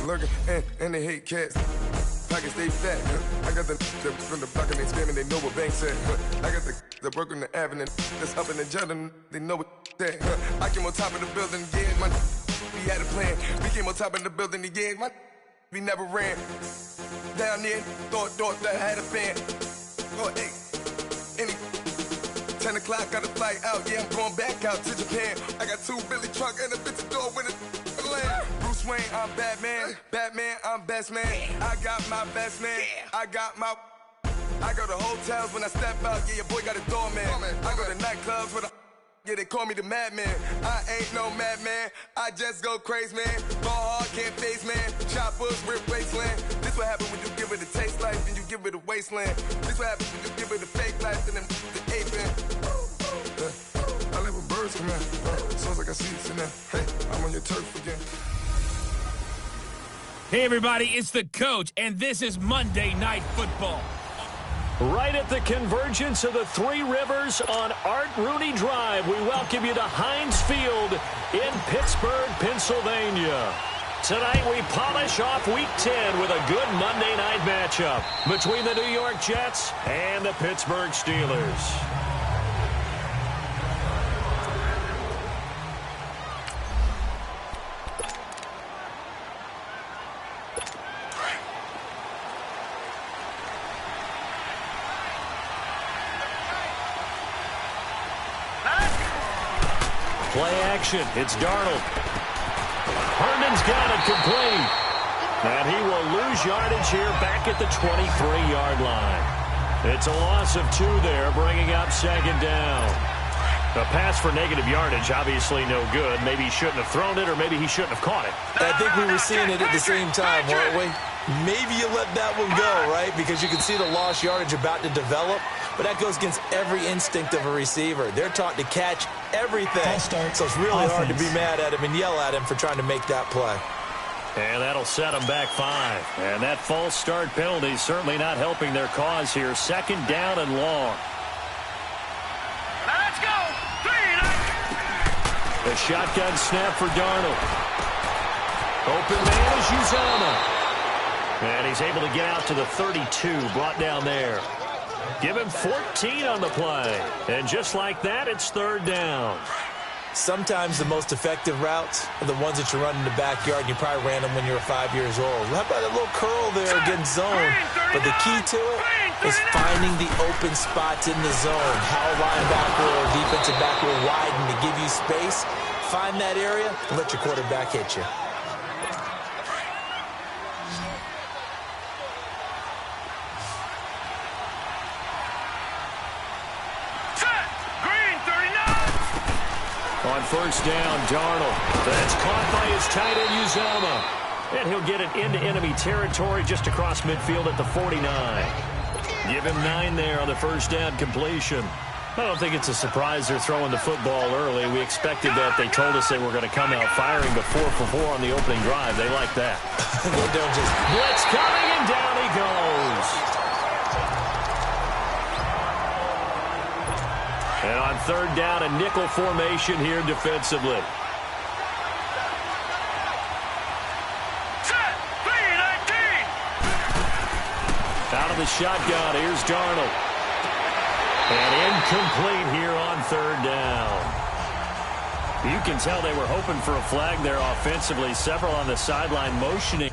lurking, and they hate cats. Pockets stay fat. I got the from the block and they spamming, they know what bank said. I got the work on the avenue that's up in the jungle, they know what that. I came on top of the building, yeah, my we had a plan. We came on top of the building, yeah, my we never ran. Down there, thought that I had a fan. Oh, hey, any 10 o'clock, got a flight out, yeah, I'm going back out to Japan. I got 2 Billy truck and a bitch door with a land. Bruce Wayne, I'm Batman. Batman, I'm best man. I got my best man. I go to hotels when I step out. Yeah, your boy got a doorman. I go to nightclubs with a. Yeah, they call me the madman. I ain't no madman. I just go crazy, man. Ball hard, can't face, man. Choppers, rip wasteland. This what happens when you give it a taste life and you give it a wasteland. This what happens when you give it a fake life and then the ape in. I live with birds come in. Sounds like I see it in there. Hey, I'm on your turf again. Hey, everybody, it's the coach, and this is Monday Night Football. Right at the convergence of the Three Rivers on Art Rooney Drive, we welcome you to Heinz Field in Pittsburgh, Pennsylvania. Tonight we polish off Week 10 with a good Monday night matchup between the New York Jets and the Pittsburgh Steelers. Play action. It's Darnold. Herndon's got it complete. And he will lose yardage here back at the 23-yard line. It's a loss of 2 there, bringing up second down. A pass for negative yardage, obviously no good. Maybe he shouldn't have thrown it, or maybe he shouldn't have caught it. I think we were seeing it at the same time, weren't we? Maybe you let that one go, right? Because you can see the lost yardage about to develop. But that goes against every instinct of a receiver. They're taught to catch everything. So it's really hard to be mad at him and yell at him for trying to make that play. And that'll set them back 5. And that false start penalty is certainly not helping their cause here. Second down and long. Let's go. 3. A shotgun snap for Darnold. Open man is Uzomah. And he's able to get out to the 32, brought down there. Give him 14 on the play. And just like that, it's third down. Sometimes the most effective routes are the ones that you run in the backyard, and you probably ran them when you were 5 years old. How about a little curl there against zone? But the key to it is finding the open spots in the zone. How a linebacker or defensive back will widen to give you space. Find that area and let your quarterback hit you. On first down, Darnold. That's caught by his tight end, Uzomah. And he'll get it into enemy territory just across midfield at the 49. Give him 9 there on the first down completion. I don't think it's a surprise they're throwing the football early. We expected that. They told us they were going to come out firing, but 4 for 4 on the opening drive. They like that. They don't just... Blitz coming, and down he goes. And on third down, a nickel formation here defensively. Set. 3-19. Out of the shotgun, here's Darnold. And incomplete here on third down. You can tell they were hoping for a flag there offensively. Several on the sideline motioning.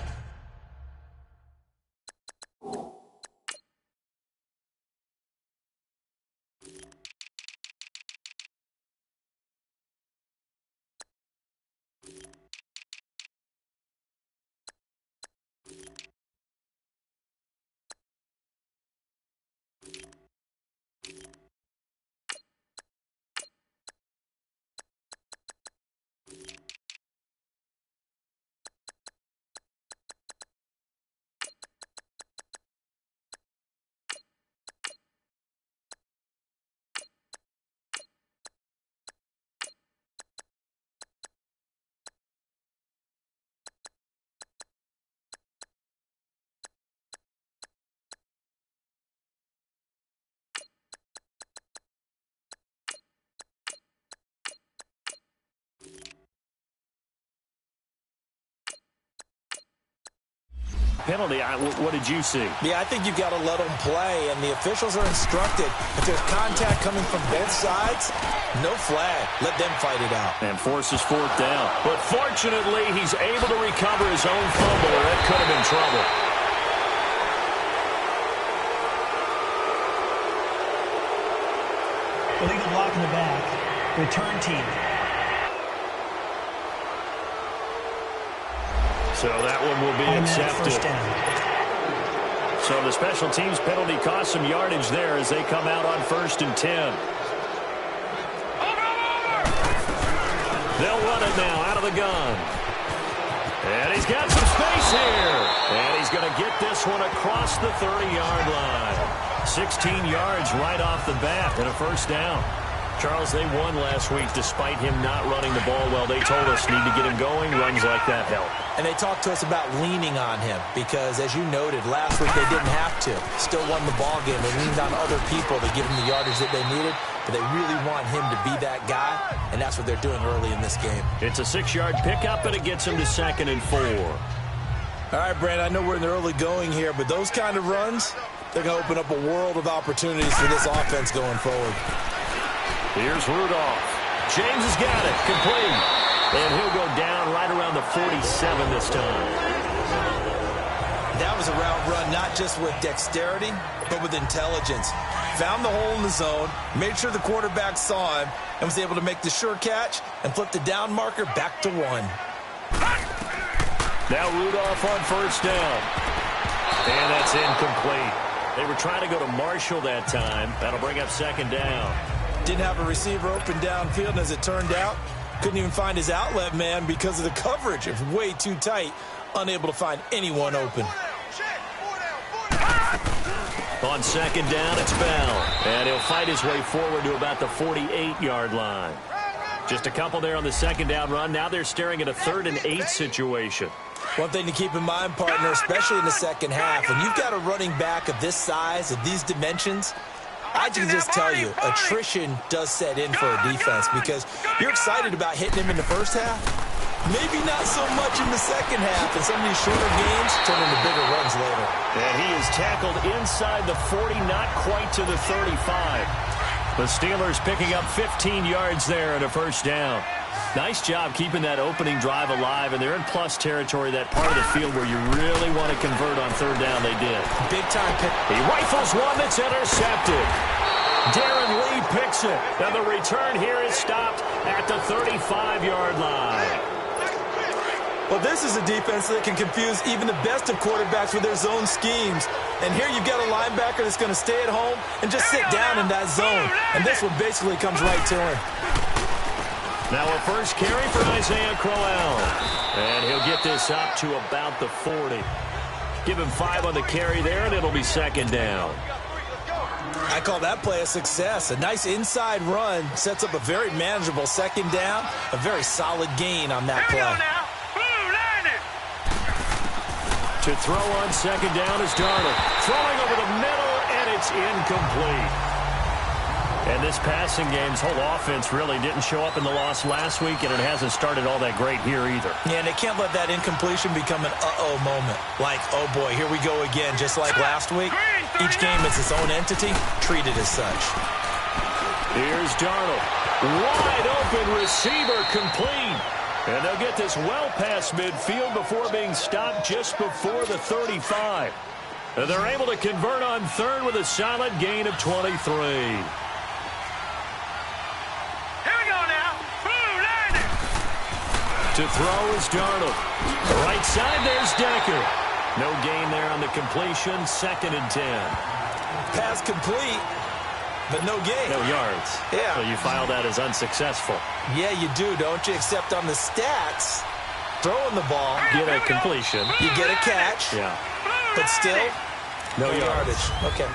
penalty. What did you see? Yeah, I think you've got to let them play, and the officials are instructed. If there's contact coming from both sides, no flag. Let them fight it out. And forces fourth down. But fortunately, he's able to recover his own fumble, or that could have been trouble. Illegal block in the back. Return team. So that one will be accepted. So the special teams penalty cost some yardage there as they come out on 1st and 10. They'll run it now out of the gun. And he's got some space here. And he's going to get this one across the 30-yard line. 16 yards right off the bat and a first down. Charles, they won last week despite him not running the ball well. They told us need to get him going. Runs like that help. And they talked to us about leaning on him because, as you noted, last week they didn't have to. Still won the ball game. They leaned on other people to give them the yardage that they needed. But they really want him to be that guy, and that's what they're doing early in this game. It's a 6-yard pickup, and it gets him to 2nd and 4. All right, Brandon, I know we're in the early going here, but those kind of runs, they're going to open up a world of opportunities for this offense going forward. Here's Rudolph. James has got it. Complete. And he'll go down right around the 47 this time. That was a route run not just with dexterity, but with intelligence. Found the hole in the zone, made sure the quarterback saw him, and was able to make the sure catch and flip the down marker back to 1. Now Rudolph on 1st down. And that's incomplete. They were trying to go to Marshall that time. That'll bring up 2nd down. Didn't have a receiver open downfield, and as it turned out, couldn't even find his outlet man because of the coverage. It was way too tight, unable to find anyone open. On 2nd down, it's Bell. And he'll fight his way forward to about the 48-yard line. Just a couple there on the 2nd down run. Now they're staring at a 3rd and 8 situation. One thing to keep in mind, partner, especially in the second half, when you've got a running back of this size, of these dimensions, I can just tell you, attrition does set in for a defense because you're excited about hitting him in the first half. Maybe not so much in the second half, and some of these shorter gains turn into bigger runs later. And he is tackled inside the 40, not quite to the 35. The Steelers picking up 15 yards there and a first down. Nice job keeping that opening drive alive, and they're in plus territory, that part of the field where you really want to convert on 3rd down. They did. Big time pick. He rifles one that's intercepted. Darren Lee picks it, and the return here is stopped at the 35-yard line. Well, this is a defense that can confuse even the best of quarterbacks with their zone schemes. And here you've got a linebacker that's going to stay at home and just sit down in that zone. And this one basically comes right to him. Now a first carry for Isaiah Crowell. And he'll get this up to about the 40. Give him 5 on the carry there, and it'll be 2nd down. I call that play a success. A nice inside run sets up a very manageable 2nd down. A very solid gain on that play. To throw on 2nd down is Darnold. Throwing over the middle, and it's incomplete. And this passing game's whole offense really didn't show up in the loss last week, and it hasn't started all that great here either. Yeah, and they can't let that incompletion become an uh-oh moment. Like, oh boy, here we go again, just like last week. Each game is its own entity, treated as such. Here's Darnold. Wide open receiver, complete. And they'll get this well past midfield before being stopped just before the 35. And they're able to convert on 3rd with a solid gain of 23. To throw is Darnold. The right side, there's Decker. No gain there on the completion. 2nd and 10. Pass complete, but no gain. No yards. Yeah. So you file that as unsuccessful. Yeah, you do, don't you? Except on the stats, throwing the ball, Get a completion. you get a catch, Yeah. but still, No yardage. Okay.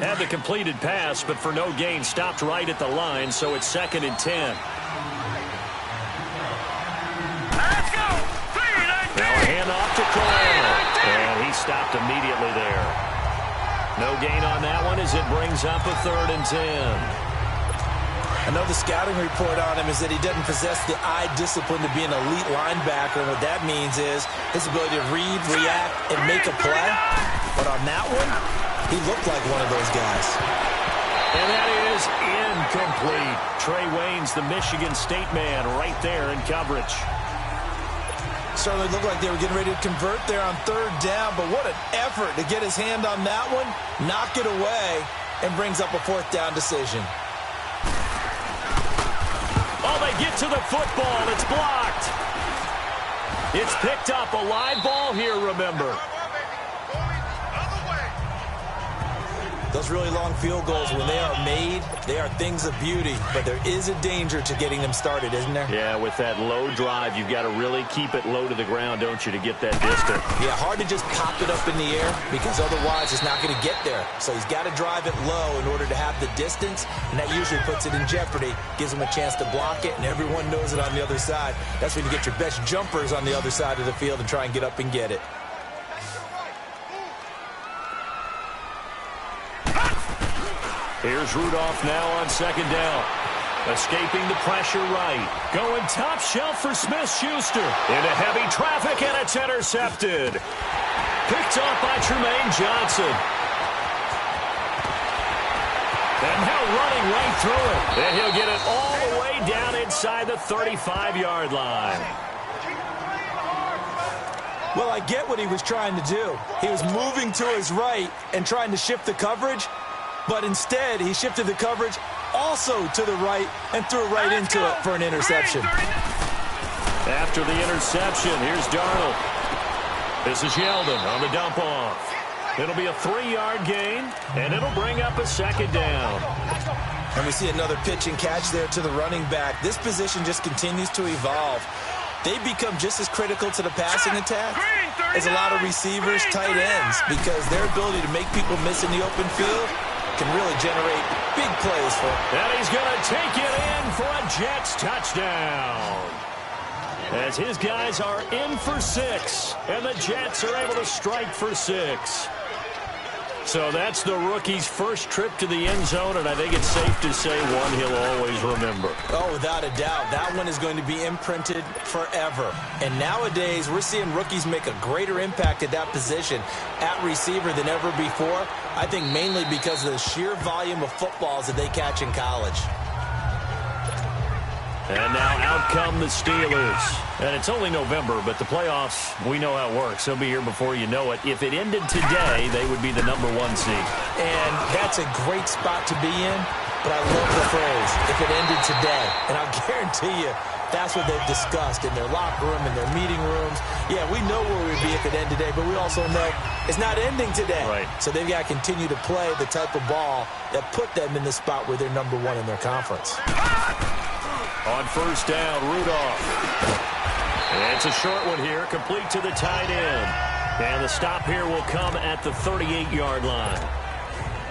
Had the completed pass, but for no gain, stopped right at the line, so it's 2nd and 10. Now a handoff to Crowell, and he stopped immediately there. No gain on that one as it brings up a 3rd and 10. I know the scouting report on him is that he doesn't possess the eye discipline to be an elite linebacker. And what that means is his ability to read, react, and make a play. But on that one, he looked like one of those guys. And that is incomplete. Trey Waynes, the Michigan State man, right there in coverage. Certainly looked like they were getting ready to convert there on third down, but what an effort to get his hand on that one, knock it away, and brings up a fourth down decision. Oh, they get to the football. It's blocked. It's picked up. A live ball here, remember. Those really long field goals, when they are made, they are things of beauty. But there is a danger to getting them started, isn't there? Yeah, with that low drive, you've got to really keep it low to the ground, don't you, to get that distance. Yeah, hard to just pop it up in the air because otherwise it's not going to get there. So he's got to drive it low in order to have the distance, and that usually puts it in jeopardy, gives him a chance to block it, and everyone knows it on the other side. That's when you get your best jumpers on the other side of the field and try and get up and get it. Here's Rudolph now on second down. Escaping the pressure right. Going top shelf for Smith-Schuster. Into heavy traffic, and it's intercepted. Picked off by Tremaine Johnson. And now running right through it. And he'll get it all the way down inside the 35-yard line. Well, I get what he was trying to do. He was moving to his right and trying to shift the coverage. But instead, he shifted the coverage also to the right and threw right into it for an interception. After the interception, here's Darnold. This is Yeldon on the dump off. It'll be a 3-yard gain, and it'll bring up a second down. And we see another pitch and catch there to the running back. This position just continues to evolve. They become just as critical to the passing attack as a lot of receivers, tight ends, because their ability to make people miss in the open field can really generate big plays for him. And he's going to take it in for a Jets touchdown. As his guys are in for 6, and the Jets are able to strike for 6. So that's the rookie's first trip to the end zone, and I think it's safe to say one he'll always remember. Oh, without a doubt. That one is going to be imprinted forever. And nowadays, we're seeing rookies make a greater impact at that position at receiver than ever before. I think mainly because of the sheer volume of footballs that they catch in college. And now out come the Steelers. And it's only November, but the playoffs, we know how it works. They'll be here before you know it. If it ended today, they would be the #1 seed. And that's a great spot to be in, but I love the phrase, if it ended today. And I'll guarantee you, that's what they've discussed in their locker room, in their meeting rooms. Yeah, we know where we'd be if it ended today, but we also know it's not ending today. Right. So they've got to continue to play the type of ball that put them in the spot where they're #1 in their conference. On first down, Rudolph. And it's a short one here, complete to the tight end. And the stop here will come at the 38-yard line.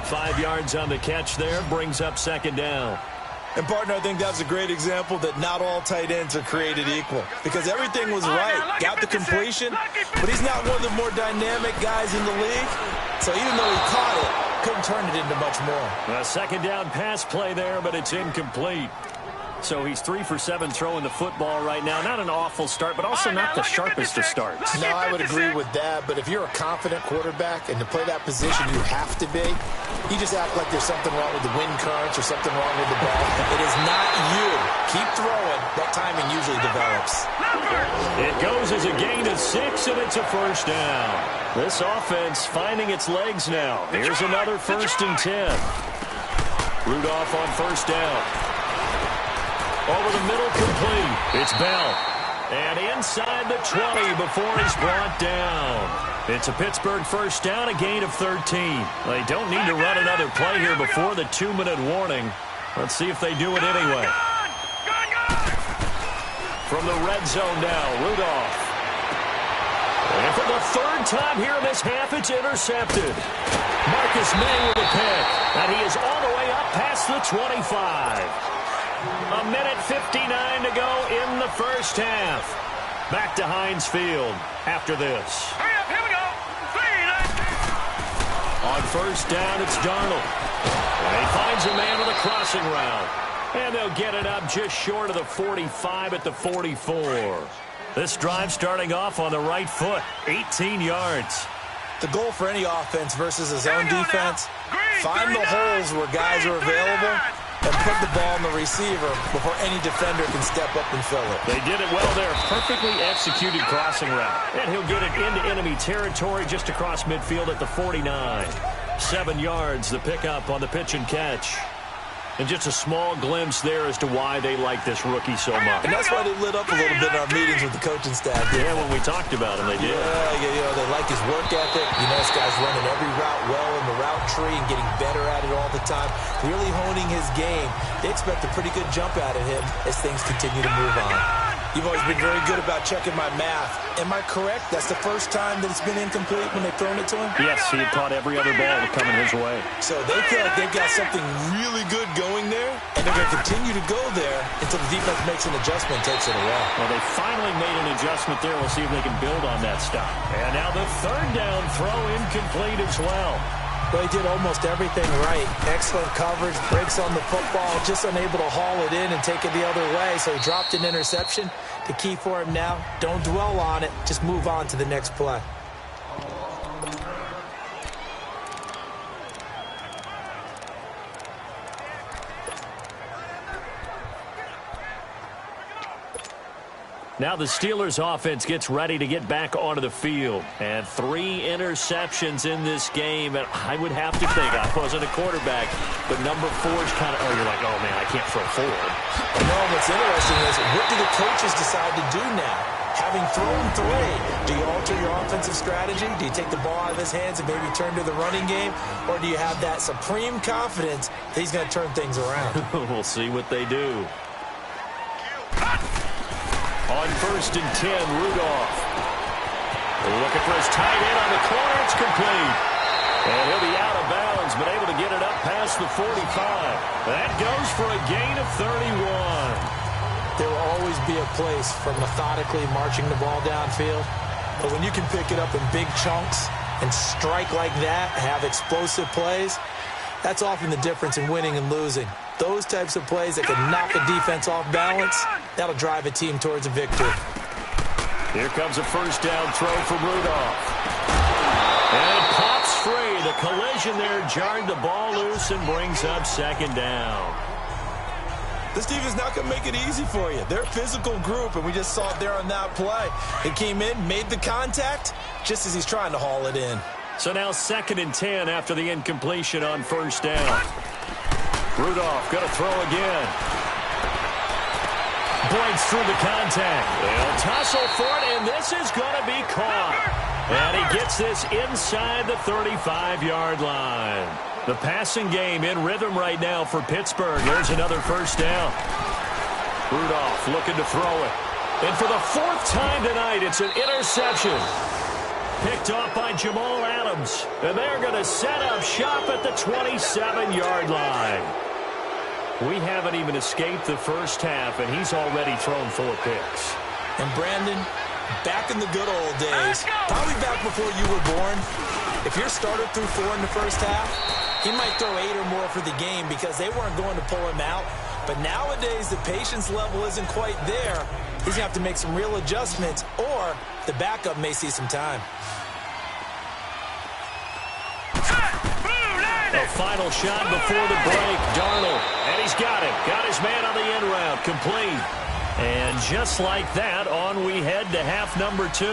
5 yards on the catch there, brings up second down. And, partner, I think that's a great example that not all tight ends are created equal. Because everything was right. Got the completion, but he's not one of the more dynamic guys in the league. So even though he caught it, couldn't turn it into much more. A second down pass play there, but it's incomplete. So he's 3 for 7 throwing the football right now. Not an awful start, but also not the sharpest of starts. No, I would agree with that. But if you're a confident quarterback and to play that position you have to be, you just act like there's something wrong with the wind currents or something wrong with the ball. It is not you. Keep throwing. That timing usually develops. It goes as a gain of 6, and it's a first down. This offense finding its legs now. Here's another 1st and 10. Rudolph on first down. Over the middle, complete. It's Bell. And inside the 20 before he's brought down. It's a Pittsburgh first down, a gain of 13. They don't need to run another play here before the 2-minute warning. Let's see if they do it anyway. From the red zone now, Rudolph. And for the 3rd time here in this half, it's intercepted. Marcus May with a pick. And he is all the way up past the 25. 1:59 to go in the first half. Back to Heinz Field after this. Hurry up, here we go. On first down, it's Darnold. And he finds a man with a crossing route. And they'll get it up just short of the 45 at the 44. This drive starting off on the right foot, 18 yards. The goal for any offense versus a zone defense, find the holes where guys are available and put the ball in the receiver before any defender can step up and fill it. They did it well there. Perfectly executed crossing route. And he'll get it into enemy territory just across midfield at the 49. 7 yards, the pickup on the pitch and catch. And just a small glimpse there as to why they like this rookie so much. And that's why they lit up a little bit in our meetings with the coaching staff. Yeah, when we talked about him, they did. Yeah, they like his work ethic. You know, this guy's running every route well in the route tree and getting better at it all the time, really honing his game. They expect a pretty good jump out of him as things continue to move on. You've always been very good about checking my math. Am I correct? That's the first time that it's been incomplete when they've thrown it to him? Yes, he had caught every other ball coming his way. So they feel like they've got something really good going there, and they're going to continue to go there until the defense makes an adjustment and takes it away. Well, they finally made an adjustment there. We'll see if they can build on that stop. And now the third down throw incomplete as well. Well, he did almost everything right. Excellent coverage, breaks on the football, just unable to haul it in and take it the other way, so he dropped an interception. The key for him now, don't dwell on it, just move on to the next play. Now the Steelers offense gets ready to get back onto the field. And 3 interceptions in this game. And I would have to think, I wasn't a quarterback, but number 4 is kind of, you're like, oh man, I can't throw 4. No, what's interesting is, what do the coaches decide to do now? Having thrown 3, do you alter your offensive strategy? Do you take the ball out of his hands and maybe turn to the running game? Or do you have that supreme confidence that he's going to turn things around? We'll see what they do. On 1st and 10, Rudolph. Looking for his tight end on the corner. It's complete. And he'll be out of bounds, but able to get it up past the 45. That goes for a gain of 31. There will always be a place for methodically marching the ball downfield. But when you can pick it up in big chunks and strike like that, have explosive plays, that's often the difference in winning and losing. Those types of plays that can knock a defense off balance, that'll drive a team towards a victory. Here comes a first down throw from Rudolph. And it pops free. The collision there jarred the ball loose and brings up 2nd down. This defense not going to make it easy for you. They're a physical group, and we just saw it there on that play. He came in, made the contact, just as he's trying to haul it in. So now 2nd and 10 after the incompletion on 1st down. Rudolph going to throw again. Breaks through the contact. They'll tussle for it, and this is going to be caught. And he gets this inside the 35-yard line. The passing game in rhythm right now for Pittsburgh. There's another first down. Rudolph looking to throw it. And for the 4th time tonight, it's an interception. Picked off by Jamal Adams. And they're going to set up shop at the 27-yard line. We haven't even escaped the first half, and he's already thrown 4 picks. And Brandon, back in the good old days, probably back before you were born, if your starter threw 4 in the first half, he might throw 8 or more for the game because they weren't going to pull him out. But nowadays, the patience level isn't quite there. He's going to have to make some real adjustments, or the backup may see some time. A final shot before the break. Darnold, and he's got it. Got his man on the end route, complete. And just like that, on we head to half number 2.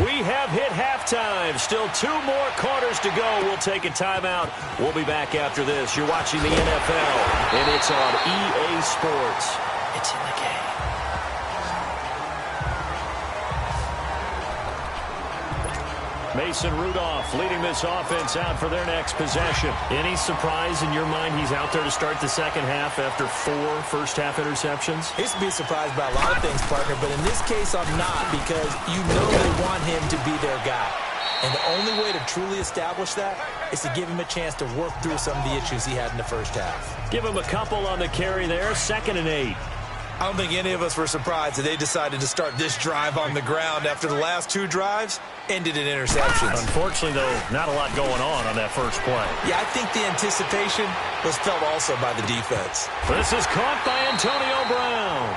We have hit halftime. Still 2 more quarters to go. We'll take a timeout. We'll be back after this. You're watching the NFL, and it's on EA Sports. It's in the game. Mason Rudolph leading this offense out for their next possession. Any surprise in your mind he's out there to start the second half after 4 first-half interceptions? I used to be surprised by a lot of things, partner, but in this case I'm not, because you know they want him to be their guy. And the only way to truly establish that is to give him a chance to work through some of the issues he had in the first half. Give him a couple on the carry there, 2nd and 8. I don't think any of us were surprised that they decided to start this drive on the ground after the last 2 drives ended in interceptions. Unfortunately, though, not a lot going on that first play. Yeah, I think the anticipation was felt also by the defense. This is caught by Antonio Brown.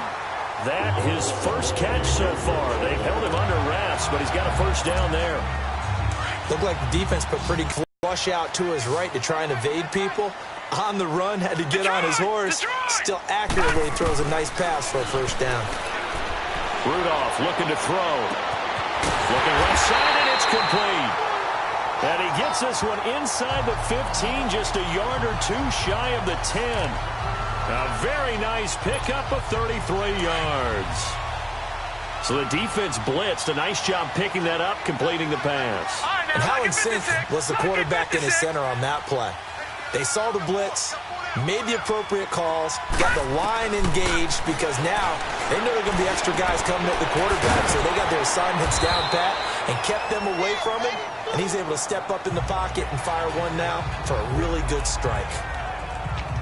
That his first catch so far. They've held him under wraps, but he's got a first down there. Looked like the defense put pretty flush out to his right to try and evade people. On the run, had to get on his horse. Still accurately throws a nice pass for a first down. Rudolph looking to throw. Looking right side, and it's complete. And he gets this one inside the 15, just a yard or 2 shy of the 10. A very nice pickup of 33 yards. So the defense blitzed. A nice job picking that up, completing the pass. And how in sync was the quarterback in his center on that play? They saw the blitz, made the appropriate calls, got the line engaged because now they know there are going to be extra guys coming at the quarterback, so they got their assignments down pat and kept them away from him, and he's able to step up in the pocket and fire one now for a really good strike.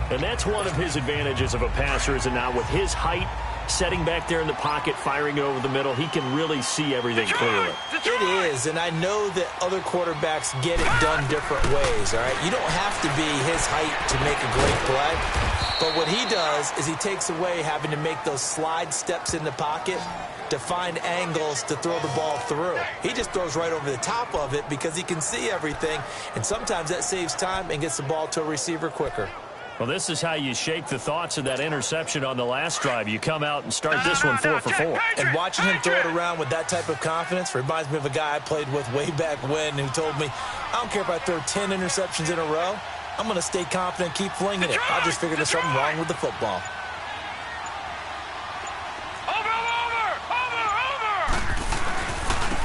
And that's one of his advantages of a passer, is it not? With his height, setting back there in the pocket, firing it over the middle, he can really see everything clearly. It is, and I know that other quarterbacks get it done different ways, all right? You don't have to be his height to make a great play, but what he does is he takes away having to make those slide steps in the pocket to find angles to throw the ball through. He just throws right over the top of it because he can see everything, and sometimes that saves time and gets the ball to a receiver quicker. Well, this is how you shake the thoughts of that interception on the last drive. You come out and start this one 4 for 4. And watching him throw it around with that type of confidence reminds me of a guy I played with way back when who told me, I don't care if I throw 10 interceptions in a row. I'm going to stay confident, keep flinging it. I just figured there's something wrong with the football.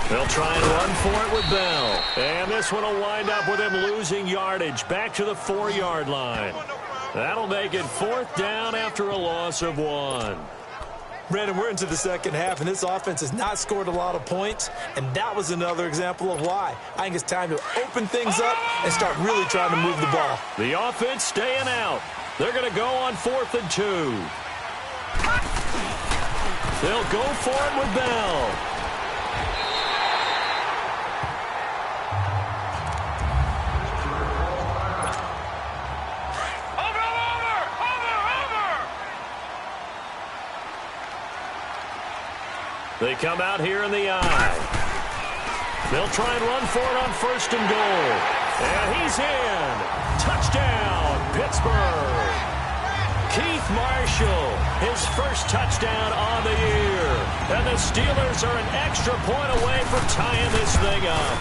They'll try and run for it with Bell. And this one will wind up with him losing yardage back to the 4-yard line. That'll make it 4th down after a loss of 1. Brandon, we're into the second half, and this offense has not scored a lot of points, and that was another example of why. I think it's time to open things up and start really trying to move the ball. The offense staying out. They're going to go on 4th and 2. They'll go for it with Bell. They come out here in the eye. They'll try and run for it on 1st and goal. And he's in. Touchdown, Pittsburgh. Keith Marshall, his first touchdown on the year. And the Steelers are an extra point away from tying this thing up.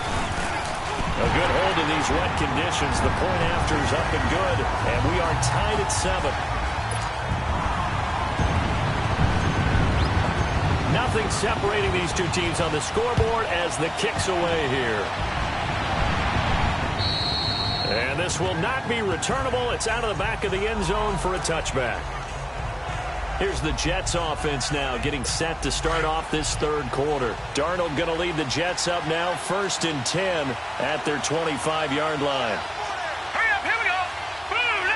A good hold in these wet conditions. The point after is up and good. And we are tied at 7. Nothing separating these two teams on the scoreboard as the kick's away here. And this will not be returnable. It's out of the back of the end zone for a touchback. Here's the Jets offense now getting set to start off this 3rd quarter. Darnold going to lead the Jets up now 1st and 10 at their 25-yard line. Hurry up, here we go. Boom,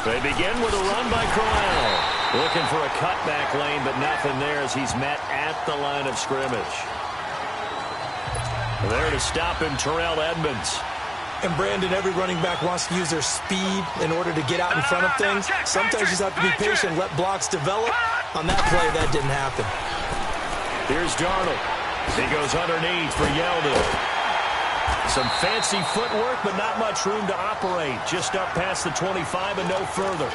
They begin with a run by Corral. Looking for a cutback lane, but nothing there as he's met at the line of scrimmage. There to stop him, Terrell Edmonds. And Brandon, every running back wants to use their speed in order to get out in front of things. Sometimes you just have to be patient, let blocks develop. On that play, that didn't happen. Here's Darnold. He goes underneath for Yeldon. Some fancy footwork, but not much room to operate. Just up past the 25 and no further.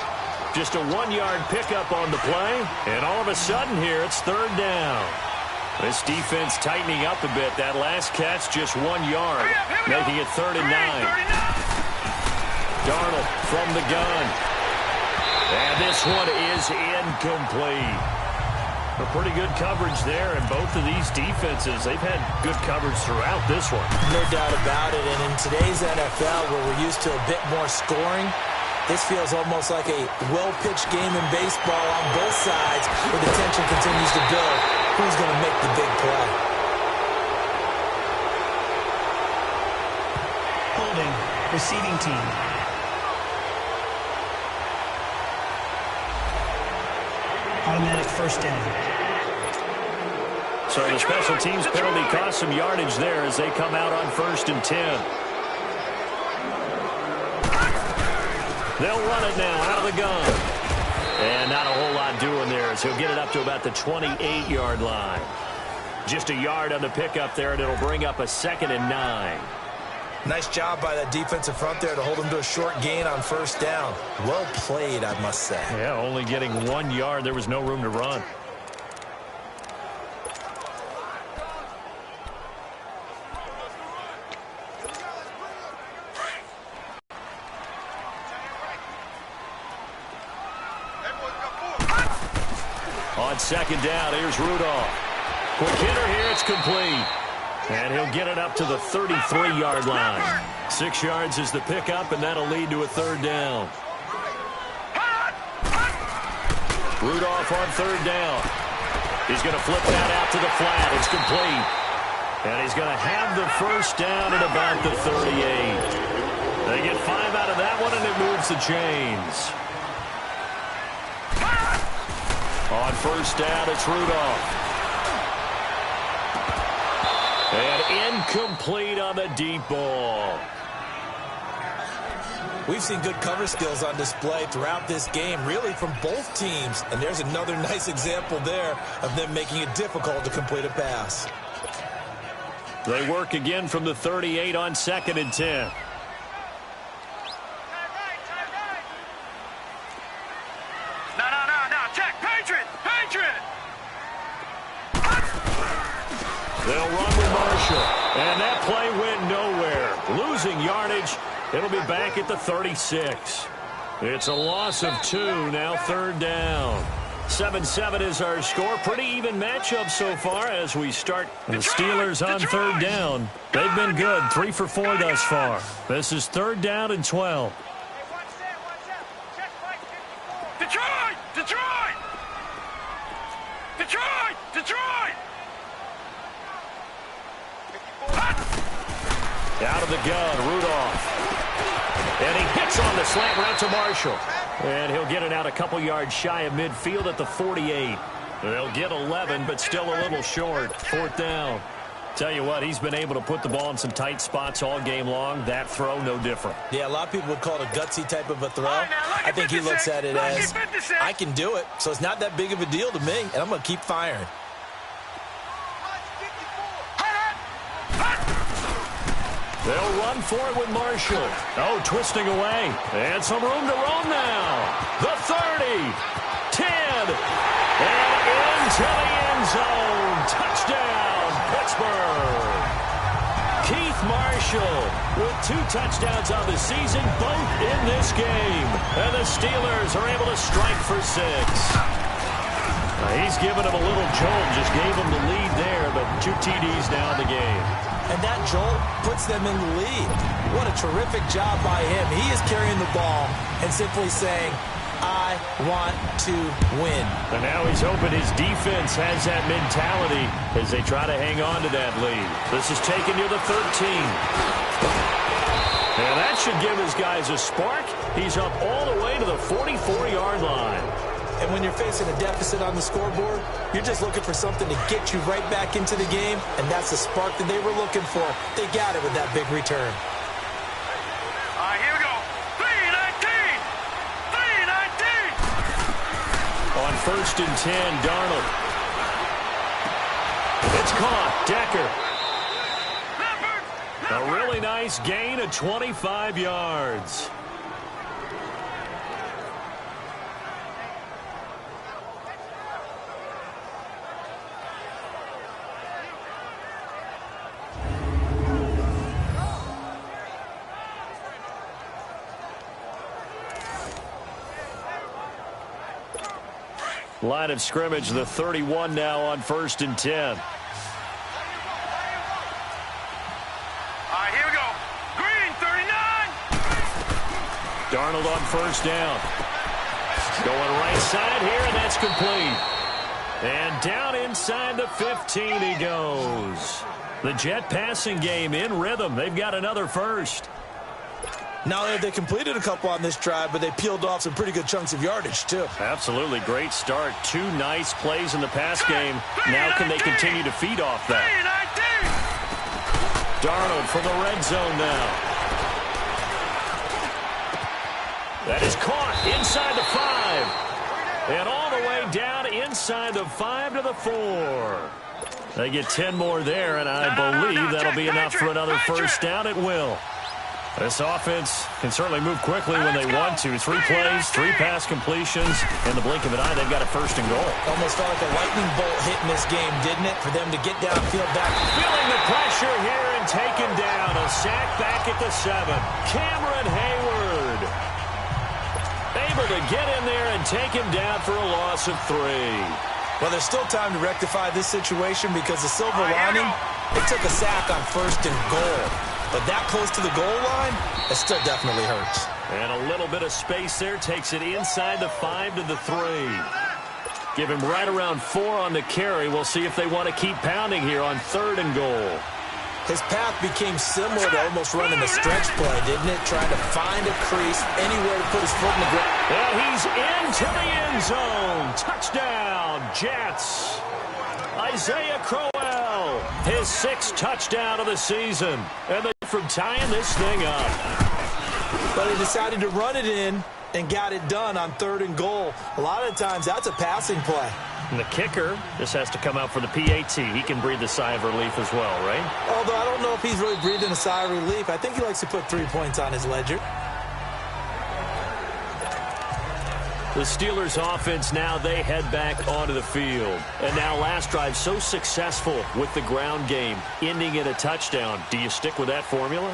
Just a 1-yard pickup on the play, and all of a sudden here, it's 3rd down. This defense tightening up a bit. That last catch, just 1 yard, making it 3rd and 9. Darnold from the gun. And this one is incomplete. A pretty good coverage there, and both of these defenses, they've had good coverage throughout this one. No doubt about it, and in today's NFL, where we're used to a bit more scoring, this feels almost like a well-pitched game in baseball on both sides where the tension continues to build. Who's going to make the big play? Holding, receiving team. first down. So the special teams penalty cost some yardage there as they come out on 1st and 10. They'll run it now out of the gun. And not a whole lot doing there as he'll get it up to about the 28-yard line. Just a yard on the pickup there, and it'll bring up a 2nd and 9. Nice job by that defensive front there to hold him to a short gain on 1st down. Well played, I must say. Yeah, only getting 1 yard. There was no room to run. On 2nd down, here's Rudolph. Quick hitter here, it's complete. And he'll get it up to the 33-yard line. 6 yards is the pickup, and that'll lead to a 3rd down. Rudolph on 3rd down. He's going to flip that out to the flat. It's complete. And he's going to have the 1st down at about the 38. They get 5 out of that one, and it moves the chains. On 1st down, it's Rudolph. And incomplete on the deep ball. We've seen good cover skills on display throughout this game, really from both teams. And there's another nice example there of them making it difficult to complete a pass. They work again from the 38 on 2nd and 10. No. Check. Patriot. They'll run with Marshall. And that play went nowhere. Losing yardage. It'll be back at the 36. It's a loss of 2. Now 3rd down. 7-7 is our score. Pretty even matchup so far as we start. The Steelers on 3rd down. They've been good. 3 for 4 thus far. This is 3rd down and 12. Detroit! Out of the gun, Rudolph. And he hits on the slant route to Marshall. And he'll get it out a couple yards shy of midfield at the 48. They'll get 11, but still a little short. 4th down. Tell you what, he's been able to put the ball in some tight spots all game long. That throw, no different. Yeah, a lot of people would call it a gutsy type of a throw. I think he looks at it as, I can do it, so it's not that big of a deal to me, and I'm going to keep firing. They'll run for it with Marshall. Oh, twisting away. And some room to roam now. The 30. 10. And into the end zone. Touchdown, Pittsburgh. Keith Marshall with 2 touchdowns on the season, both in this game. And the Steelers are able to strike for 6. He's given him a little jolt, just gave him the lead there, but 2 TDs now in the game. And that jolt puts them in the lead. What a terrific job by him. He is carrying the ball and simply saying, I want to win. And now he's hoping his defense has that mentality as they try to hang on to that lead. This is taken near the 13. And that should give his guys a spark. He's up all the way to the 44-yard line. And when you're facing a deficit on the scoreboard, you're just looking for something to get you right back into the game, and that's the spark that they were looking for. They got it with that big return. All right, here we go. 3-19. On 1st and 10, Darnold. It's caught. Decker. A really nice gain of 25 yards. Line of scrimmage, the 31 now on 1st and 10. All right, here we go. Green, 39. Darnold on 1st down. Going right side here, and that's complete. And down inside the 15 he goes. The Jet passing game in rhythm. They've got another first. Not only have they completed a couple on this drive, but they peeled off some pretty good chunks of yardage, too. Absolutely great start. 2 nice plays in the pass game. Now can they continue to feed off that? Darnold from the red zone now. That is caught inside the 5. And all the way down inside the 5 to the 4. They get 10 more there, and I believe that'll be enough for another first down. It will. This offense can certainly move quickly when they want to. 3 plays, 3 pass completions. In the blink of an eye, they've got a first and goal. Almost felt like a lightning bolt hit in this game, didn't it? For them to get downfield back. Feeling the pressure here and taken down. A sack back at the 7. Cameron Hayward able to get in there and take him down for a loss of 3. Well, there's still time to rectify this situation because the silver lining, they took a sack on first and goal. But that close to the goal line, it still definitely hurts. And a little bit of space there takes it inside the 5 to the 3. Give him right around 4 on the carry. We'll see if they want to keep pounding here on 3rd and goal. His path became similar to almost running a stretch play, didn't it? Trying to find a crease, anywhere to put his foot in the ground. Well, he's into the end zone. Touchdown, Jets. Isaiah Crowell, his 6th touchdown of the season. And they from tying this thing up. But he decided to run it in and got it done on 3rd and goal. A lot of times, that's a passing play. And the kicker just has to come out for the PAT. He can breathe a sigh of relief as well, right? Although I don't know if he's really breathing a sigh of relief. I think he likes to put 3 points on his ledger. The Steelers offense now, they head back onto the field. And now last drive so successful with the ground game, ending in a touchdown. Do you stick with that formula?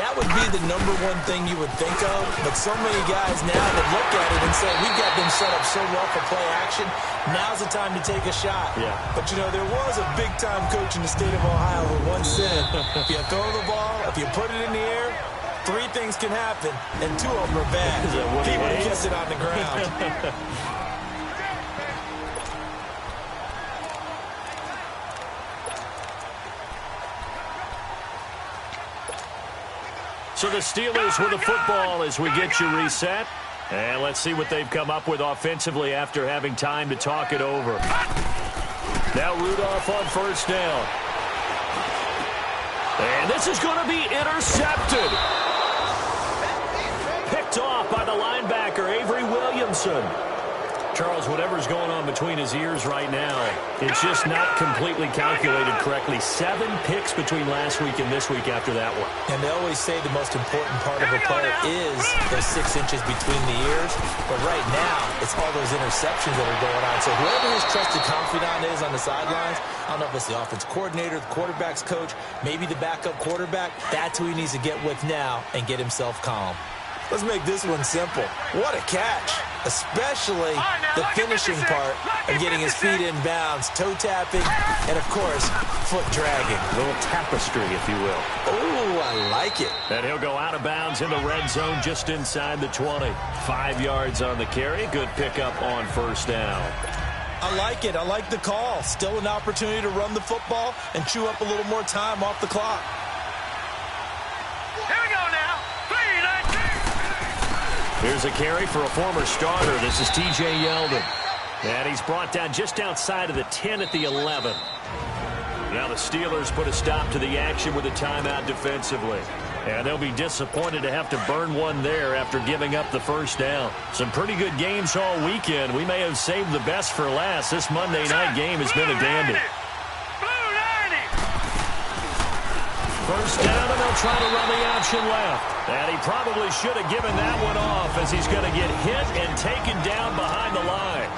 That would be the number one thing you would think of, but so many guys now would look at it and say, we've got them set up so well for play action, now's the time to take a shot. Yeah. But, you know, there was a big-time coach in the state of Ohio who once said, if you throw the ball, if you put it in the air, 3 things can happen, and 2 of them are bad. He would kiss it on the ground. So the Steelers with the football as we get you reset. And let's see what they've come up with offensively after having time to talk it over. Now Rudolph on first down. And this is going to be intercepted. Picked off by the linebacker, Avery Williamson. Charles, whatever's going on between his ears right now, it's just not completely calculated correctly. 7 picks between last week and this week after that one. And they always say the most important part of a player is those 6 inches between the ears. But right now, it's all those interceptions that are going on. So whoever his trusted confidant is on the sidelines, I don't know if it's the offense coordinator, the quarterback's coach, maybe the backup quarterback, that's who he needs to get with now and get himself calm. Let's make this one simple. What a catch, especially the finishing part of getting his feet in bounds, toe tapping, and, of course, foot dragging. A little tapestry, if you will. Oh, I like it. And he'll go out of bounds in the red zone just inside the 20. 5 yards on the carry. Good pickup on first down. I like it. I like the call. Still an opportunity to run the football and chew up a little more time off the clock. Here we go now. 3, 19. Here's a carry for a former starter. This is T.J. Yeldon. And he's brought down just outside of the 10 at the 11. Now the Steelers put a stop to the action with a timeout defensively. And they'll be disappointed to have to burn one there after giving up the first down. Some pretty good games all weekend. We may have saved the best for last. This Monday night game has been a dandy. First down, and they'll try to run the option left. And he probably should have given that one off as he's going to get hit and taken down behind the line.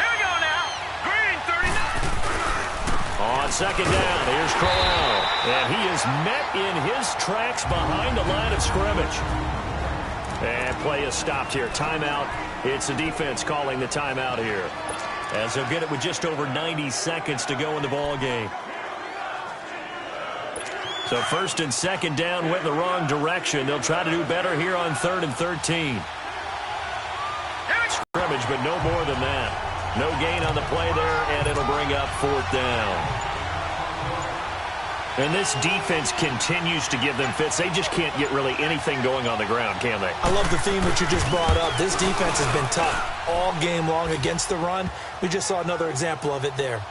Here we go now. Green, 39. On second down, here's Crowell. And he is met in his tracks behind the line of scrimmage. And play is stopped here. Timeout. It's the defense calling the timeout here, as they'll get it with just over 90 seconds to go in the ball game. So first and second down went in the wrong direction. They'll try to do better here on 3rd and 13. Scrimmage, but no more than that. No gain on the play there, and it'll bring up 4th down. And this defense continues to give them fits. They just can't get really anything going on the ground, can they? I love the theme that you just brought up. This defense has been tough all game long against the run. We just saw another example of it there.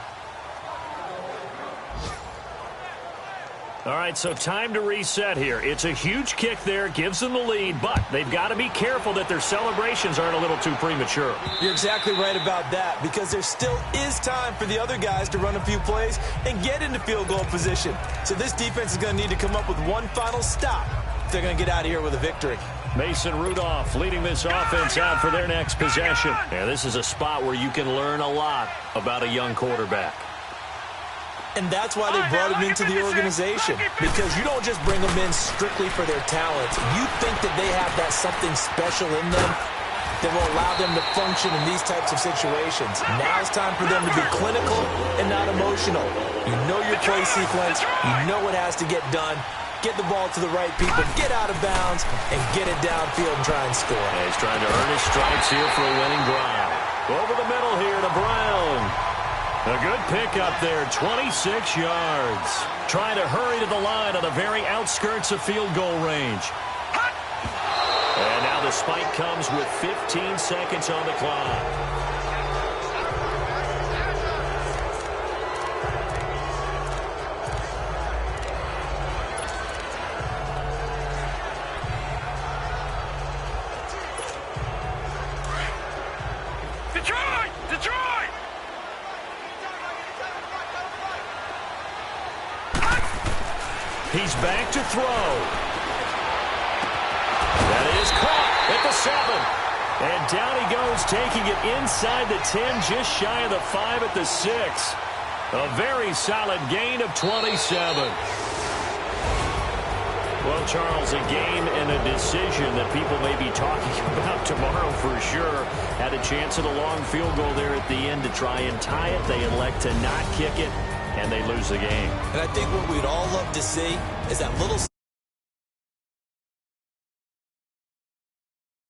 All right, so time to reset here. It's a huge kick there, gives them the lead, but they've got to be careful that their celebrations aren't a little too premature. You're exactly right about that, because there still is time for the other guys to run a few plays and get into field goal position. So this defense is going to need to come up with one final stop if they're going to get out of here with a victory. Mason Rudolph leading this offense out for their next possession. Yeah, this is a spot where you can learn a lot about a young quarterback. And that's why they brought him into the organization, because you don't just bring them in strictly for their talents. You think that they have that something special in them that will allow them to function in these types of situations. Now it's time for them to be clinical and not emotional. You know your play sequence. You know what has to get done. Get the ball to the right people, get out of bounds, and get it downfield and try and score. Yeah, he's trying to earn his stripes here for a winning drive. Over the middle here to Brown. A good pickup there, 26 yards. Trying to hurry to the line on the very outskirts of field goal range. And now the spike comes with 15 seconds on the clock. He's back to throw. That is caught at the 7. And down he goes, taking it inside the 10, just shy of the 5 at the 6. A very solid gain of 27. Well, Charles, a game and a decision that people may be talking about tomorrow for sure. Had a chance at a long field goal there at the end to try and tie it. They elect to not kick it, and they lose the game. And I think what we'd all love to see is that little